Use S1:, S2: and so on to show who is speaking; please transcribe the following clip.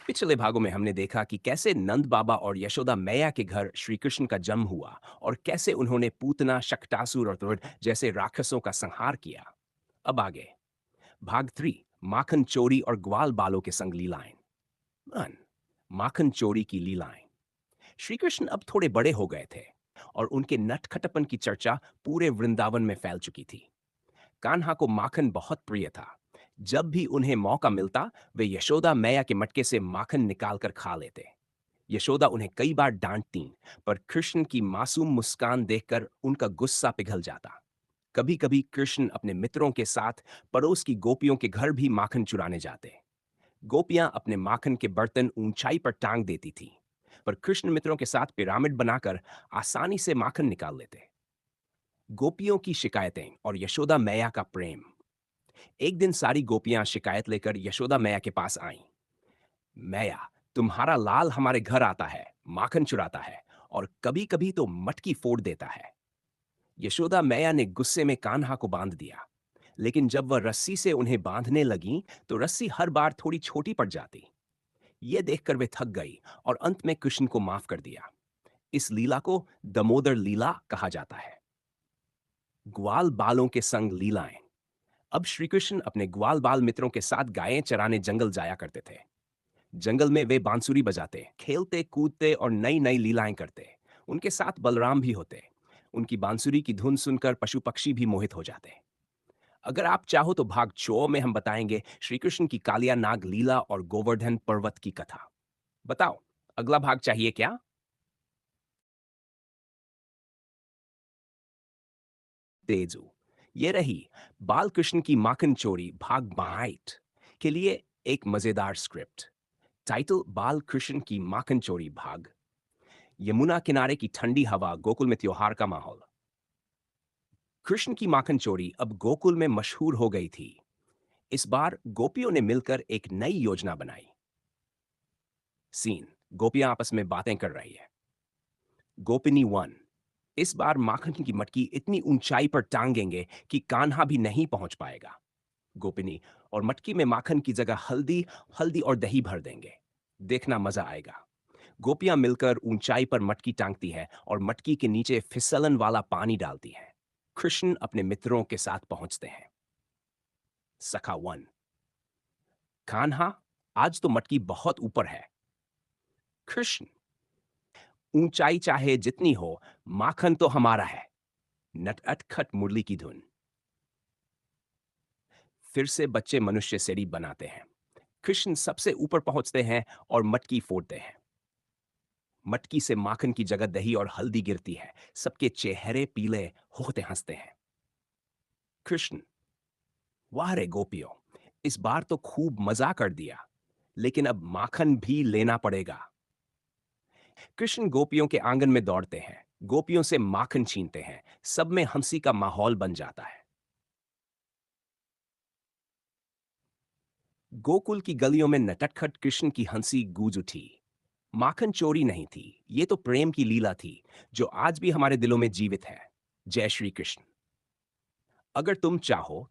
S1: पिछले भागों में हमने देखा कि कैसे नंद बाबा और यशोदा मैया के घर श्री कृष्ण का जन्म हुआ और कैसे उन्होंने पूतना, शक्टासुर और त्वरध जैसे राक्षसों का संहार किया। अब आगे भाग 3, माखन चोरी और ग्वाल बालों के संग लीलाएं। 1, माखन चोरी की लीलाएं। श्री कृष्ण अब थोड़े बड़े हो गए थे और उनके नटखटपन की चर्चा पूरे वृंदावन में फैल चुकी थी। कान्हा को माखन बहुत प्रिय था। जब भी उन्हें मौका मिलता, वे यशोदा मैया के मटके से माखन निकालकर खा लेते। यशोदा उन्हें कई बार डांटती, पर कृष्ण की मासूम मुस्कान देखकर उनका गुस्सा पिघल जाता। कभी-कभी कृष्ण अपने मित्रों के साथ पड़ोस की गोपियों के घर भी माखन चुराने जाते। गोपियां अपने माखन के बर्तन ऊंचाई पर टांग देती थीं, पर कृष्ण मित्रों के साथ पिरामिड बनाकर आसानी से माखन निकाल लेते। गोपियों की शिकायतें और यशोदा मैया का प्रेम। एक दिन सारी गोपियां शिकायत लेकर यशोदा मैया के पास आईं। मैया, तुम्हारा लाल हमारे घर आता है, माखन चुराता है और कभी-कभी तो मटकी फोड़ देता है। यशोदा मैया ने गुस्से में कान्हा को बांध दिया, लेकिन जब वह रस्सी से उन्हें बांधने लगी, तो रस्सी हर बार थोड़ी छोटी पड़ जाती। ये देखकर वे थक गई और अंत में कृष्ण को माफ कर दिया। इस लीला को दमोदर लीला कहा जाता है। ग्वाल बालों के संग लीलाएं। अब श्री कृष्ण अपने ग्वाल बाल मित्रों के साथ गायें चराने जंगल जाया करते थे। जंगल में वे बांसुरी बजाते, खेलते कूदते और नई नई लीलाएं करते। उनके साथ बलराम भी होते। उनकी बांसुरी की धुन सुनकर पशु पक्षी भी मोहित हो जाते। अगर आप चाहो तो भाग 4 में हम बताएंगे श्री कृष्ण की कालिया नाग लीला और गोवर्धन पर्वत की कथा। बताओ, अगला भाग चाहिए क्या? तेजू। ये रही बाल कृष्ण की माखन चोरी भाग 22 के लिए एक मजेदार स्क्रिप्ट। टाइटल बाल कृष्ण की माखन चोरी भाग। यमुना किनारे की ठंडी हवा, गोकुल में त्योहार का माहौल। कृष्ण की माखन चोरी अब गोकुल में मशहूर हो गई थी। इस बार गोपियों ने मिलकर एक नई योजना बनाई। सीन, गोपियां आपस में बातें कर रही है। गोपिनी 1, इस बार माखन की मटकी इतनी ऊंचाई पर टांगेंगे कि कान्हा भी नहीं पहुंच पाएगा। गोपिनी, और मटकी में माखन की जगह हल्दी हल्दी और दही भर देंगे। देखना मजा आएगा। गोपियां मिलकर ऊंचाई पर मटकी टांगती है और मटकी के नीचे फिसलन वाला पानी डालती है। कृष्ण अपने मित्रों के साथ पहुंचते हैं। सखा 1, कान्हा, आज तो मटकी बहुत ऊपर है। कृष्ण, ऊंचाई चाहे जितनी हो, माखन तो हमारा है। नटखट मुरली की धुन। फिर से बच्चे मनुष्य सीढ़ी बनाते हैं। कृष्ण सबसे ऊपर पहुंचते हैं और मटकी फोड़ते हैं। मटकी से माखन की जगह दही और हल्दी गिरती है। सबके चेहरे पीले होते हंसते हैं। कृष्ण, वाह रे गोपियों, इस बार तो खूब मजा कर दिया, लेकिन अब माखन भी लेना पड़ेगा। कृष्ण गोपियों के आंगन में दौड़ते हैं, गोपियों से माखन छीनते हैं। सब में हंसी का माहौल बन जाता है। गोकुल की गलियों में नटखट कृष्ण की हंसी गूंज उठी। माखन चोरी नहीं थी, ये तो प्रेम की लीला थी, जो आज भी हमारे दिलों में जीवित है। जय श्री कृष्ण। अगर तुम चाहो तो